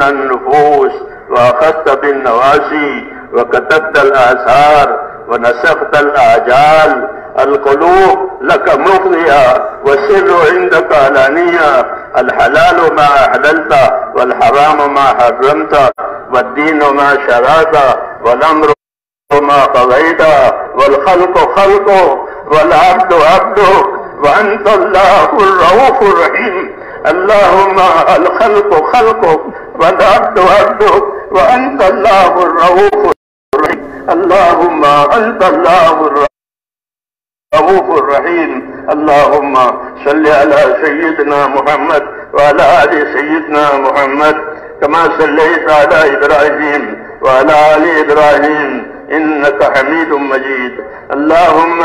النفوس وأخذت بالنواسي وكتبت الآثار ونسخت الآجال. القلوب لك مفضية والسر عندك علانية. الحلال ما أحللت والحرام ما حرمت والدين ما شرعت والأمر ما قضيت والخلق خلقك والعبد عبدك وأنت الله الرؤوف الرحيم. اللهم الخلق خلقك والعبد عبدك وأنت الله الرؤوف الرحيم. اللهم أنت الله الرؤوف الرحيم. اللهم صل على سيدنا محمد وعلى آل سيدنا محمد كما صليت على إبراهيم وعلى آل إبراهيم إنك حميد مجيد. اللهم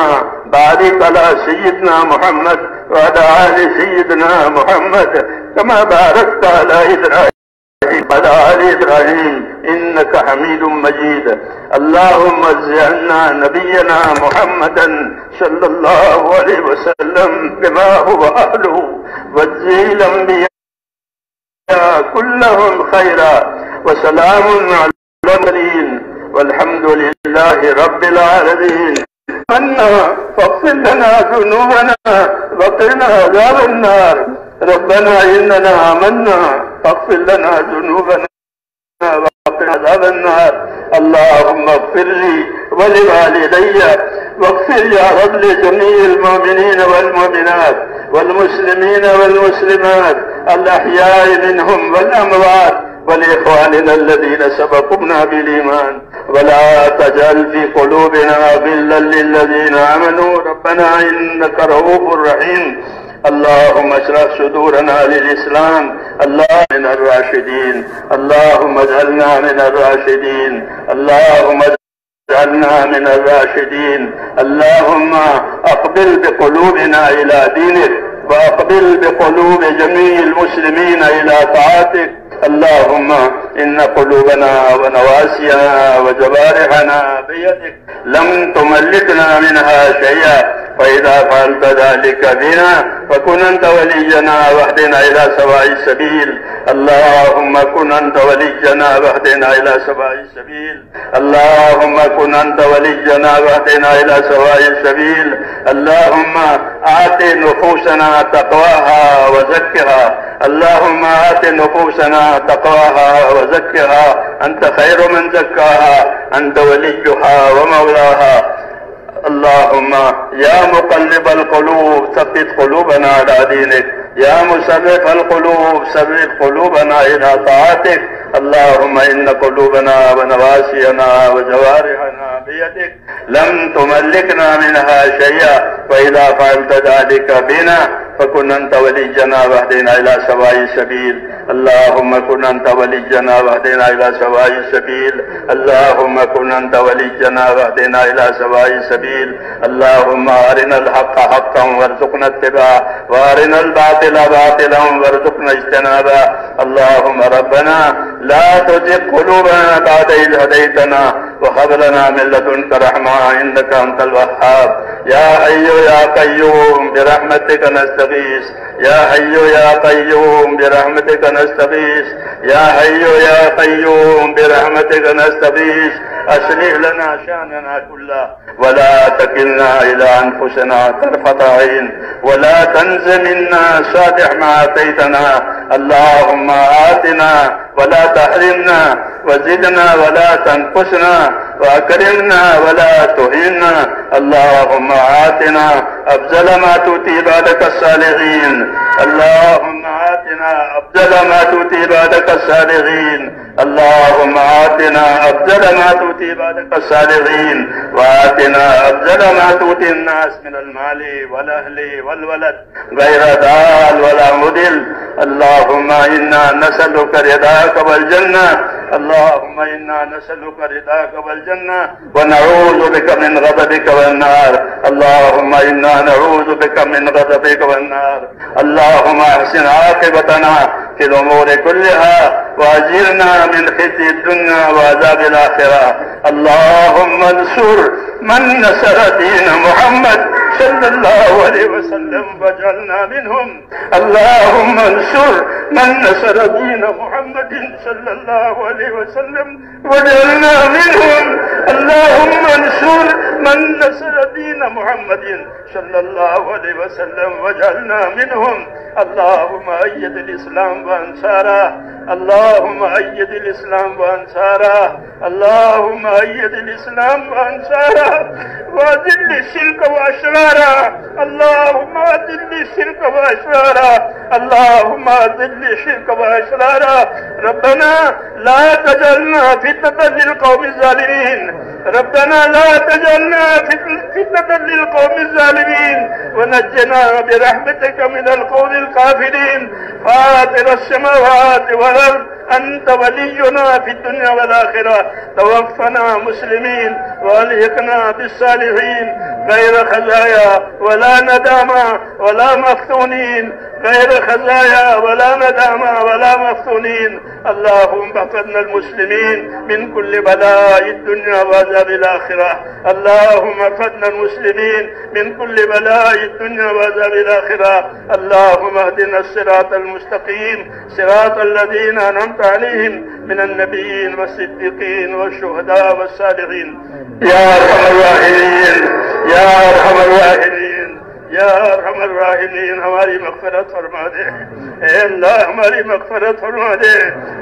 بارك على سيدنا محمد وعلى آل سيدنا محمد كما باركت على إبراهيم وعلى آل إبراهيم إنك حميد مجيد. اللهم اجعلنا نبينا محمدا صلى الله عليه وسلم بما هو أهله واجزي الأنبياء كلهم خيرا. وسلام على المرسلين والحمد لله رب العالمين. آمنا فاغفر لنا ذنوبنا وقنا عذاب النار. ربنا إننا آمنا فاغفر لنا ذنوبنا وقنا عذاب النار. اللهم اغفر لي ولوالدي واغفر يا رب لجميع المؤمنين والمؤمنات والمسلمين والمسلمات الأحياء منهم والأموات ولإخواننا الذين سبقونا بالإيمان. ولا تجعل في قلوبنا غلا للذين آمنوا ربنا إنك رؤوف رحيم. اللهم اشرح صدورنا للإسلام. اللهم من الراشدين. اللهم اجعلنا من الراشدين. اللهم اجعلنا من الراشدين. اللهم أقبل بقلوبنا إلى دينك وأقبل بقلوب جميع المسلمين إلى طاعتك. اللهم إن قلوبنا ونواسينا وجوارحنا بيدك لم تملكنا منها شيئا. فإذا فعلت ذلك بنا فكن أنت ولينا واهدنا إلى سواء السبيل. اللهم كن أنت ولينا واهدنا إلى سواء السبيل. اللهم كن أنت ولينا واهدنا إلى سواء السبيل. اللهم آت نفوسنا تقواها وزكها. اللهم آت نفوسنا تقواها وزكها أنت خير من زكاها أنت وليها ومولاها. اللهم يا مقلب القلوب ثبت قلوبنا على دينك. يا مصرف القلوب صرف قلوبنا إلى طاعتك. اللهم إن قلوبنا ونواسينا وجوارحنا بيدك لم تملكنا منها شيئا. وإذا فعلت ذلك بنا فكن أنت ولينا واهدنا إلى سواء السبيل. اللهم كن أنت ولينا واهدنا إلى سواء السبيل. اللهم كن أنت ولينا واهدنا إلى سواء السبيل. اللهم أرنا الحق حقا وارزقنا اتباعه وأرنا الباطل باطلا وارزقنا اجتنابه. اللهم ربنا لا تزغ قلوبنا بعد إذ هديتنا وهب لنا من لدنك رحمة إنك أنت الوهاب. يا حي يا قيوم برحمتك نستغيث. يا حي يا قيوم برحمتك نستغيث. يا حي يا قيوم برحمتك نستغيث. أصلح لنا شأننا كله ولا تكلنا إلى أنفسنا طرفة عين ولا تنز منا صالح ما آتيتنا. اللهم آتنا ولا تحرمنا وزدنا ولا تنقصنا وأكرمنا ولا تهنا. اللهم آتنا أفضل ما تؤتي عبادك الصالحين. اللهم آتنا أفضل ما تؤتي عبادك الصالحين. اللهم آتنا أفضل ما تؤتي عبادك الصالحين وآتنا أفضل ما تؤتي الناس من المال والأهل والولد غير ضال ولا مضل. اللهم إنا نسألك رضاك والجنة. اللهم إنا نسألك رضاك والجنة ونعوذ بك من غضبك والنار. اللهم إنا نعوذ بك من غضبك والنار. اللهم أحسن عاقبتنا في الأمور كلها واجرنا من خزي الدنيا وعذاب الآخرة. اللهم انصر من نصر دين محمد صلى الله عليه وسلم واجعلنا منهم. اللهم انصر من نصر دين محمد صلى الله عليه وسلم واجعلنا منهم. اللهم انصر من نصر دين محمد صلى الله عليه وسلم واجعلنا منهم. اللهم أيد الإسلام وأنصاره. اللهم أيد الإسلام وأنصاره. اللهم أيد الإسلام وأنصاره وأذل الشرك وأشراره. اللهم أذل الشرك وأشراره. اللهم أذل الشرك وأشراره. ربنا لا تجعلنا فتنة للقوم الظالمين. ربنا لا تجعلنا فتنة للقوم الظالمين ونجنا برحمتك من القوم الكافرين. فاطر السماوات والأرض أنت ولينا في الدنيا والآخرة. توفنا مسلمين والحقنا بالصالحين غير خزايا ولا ندامة ولا مفتونين. غير خزايا ولا ندامة ولا مفتونين. اللهم احفظنا المسلمين من كل بلاء الدنيا وعذاب الآخرة. اللهم احفظنا المسلمين من كل بلاء الدنيا وعذاب الآخرة. اللهم اهدنا الصراط المستقيم صراط الذين أنعمت عليهم من النبيين والصديقين والشهداء والصالحين. يا أرحم الراحمين يا أرحم الراحمين یا ارحم الراحمین ہماری مغفرت فرما دے. اے اللہ ہماری مغفرت فرما دے.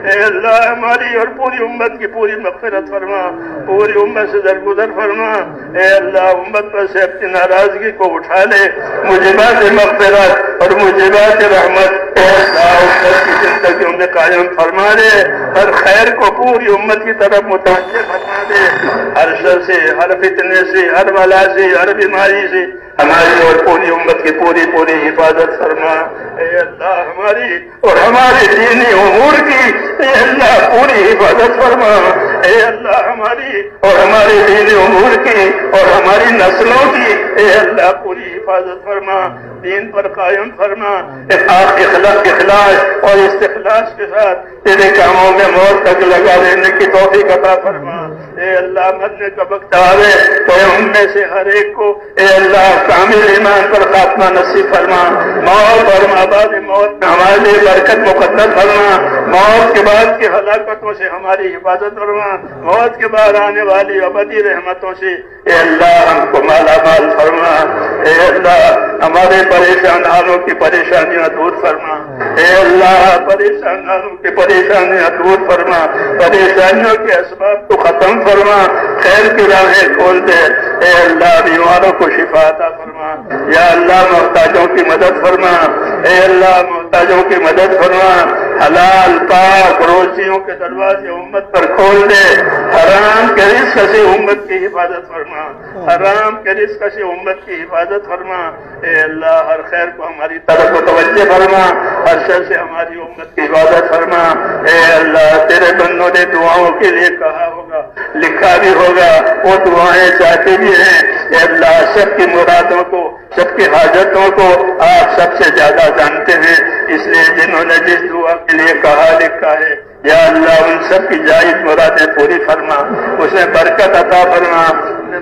اے اللہ ہماری اور پوری امت کی پوری مغفرت فرما. پوری امت سے درگزر فرما. اے اللہ امت پر سے اپنی ناراضگی کو اٹھا لے. موجبات مغفرت اور موجبات رحمت اے اللہ امت کی زندگیوں میں قائم فرما دے. ہر خیر کو پوری امت کی طرف متوجہ فرما دے. ہر شر سے، ہر فتنے سے، ہر بلا سے، ہر بیماری سے ہماری اور پوری امت کی پوری حفاظت فرما. اے اللہ ہماری اور ہمارے دینی امور کی اے اللہ پوری حفاظت فرما. اے اللہ ہماری اور ہمارے دینی امور کی اور ہماری نسلوں کی اے اللہ پوری حفاظت فرما. دین پر قائم فرما. اخلاص اور استخلاص کے ساتھ تیرے کاموں میں موت تک لگا رہنے کی توفیق عطا فرما. اے اللہ مرنے کا وقت آوے تو ہم میں سے ہر ایک کو اے اللہ کامل ایمان پر خاتمہ نصیب فرما. موت اور بعد موت میں ہمارے لیے برکت مقدر فرما. موت کے بعد کی ہلاکتوں سے ہماری حفاظت فرما. موت کے بعد آنے والی ابدی رحمتوں سے اے اللہ ہم کو مالا مال فرما. اے اللہ ہمارے پریشان حالوں کی پریشانیاں دور فرما. اے اللہ پریشان حالوں کی پریشانیاں دور فرما. پریشانیوں کے اسباب کو ختم فرما. خیر کی راہیں کھول دے. اے اللہ بیماروں کو شفا عطا فرما. یا اللہ محتاجوں کی مدد فرما. اے اللہ محتاجوں کی مدد فرما. حلال پاک روزیوں کے دروازے امت پر کھول دے. حرام کے رزق سے امت کی حفاظت فرما. حرام کے رزق سے امت کی حفاظت فرما. اے اللہ ہر خیر کو ہماری طرف متوجہ فرما. ہر شر سے ہماری امت کی حفاظت فرما. اے اللہ تیرے بندوں نے دعاؤں کے لیے کہا ہوگا، لکھا بھی ہوگا، وہ دعائیں چاہتے بھی ہیں. اے اللہ سب کی مرادوں کو، سب کی حاجتوں کو آپ سب سے زیادہ جانتے ہیں. اس لیے جنہوں نے جس دعا کے لیے کہا لکھا ہے یا اللہ ان سب کی جائز مرادیں پوری فرما. اس میں برکت عطا فرما.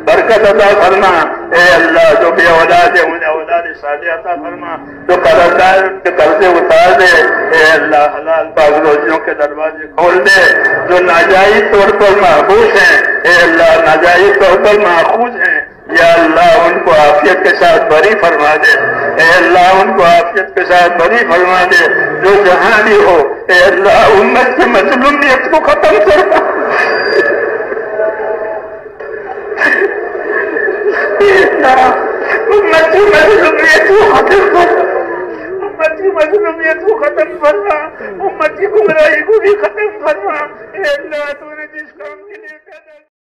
برکت عطا فرما. اے اللہ جو بے اولاد ہے انہیں اولاد صالح عطا فرما. جو قرضدار ان کے قرضے اتار دے. اے اللہ حلال پاک روزیوں کے دروازے کھول دے. جو ناجائز طور پر محفوظ ہیں اے اللہ ناجائز طور پر محفوظ ہیں یا اللہ ان کو عافیت کے ساتھ بری فرما دے. اے اللہ ان کو عافیت کے ساتھ بری فرما دے. جو جہاں بھی ہو اے اللہ امت کی مظلومیت کو ختم کرنا. امت کی مظلومیت کو ختم کرنا. امت کی مظلومیت کو ختم کرنا. امت کی گمراہی کو بھی ختم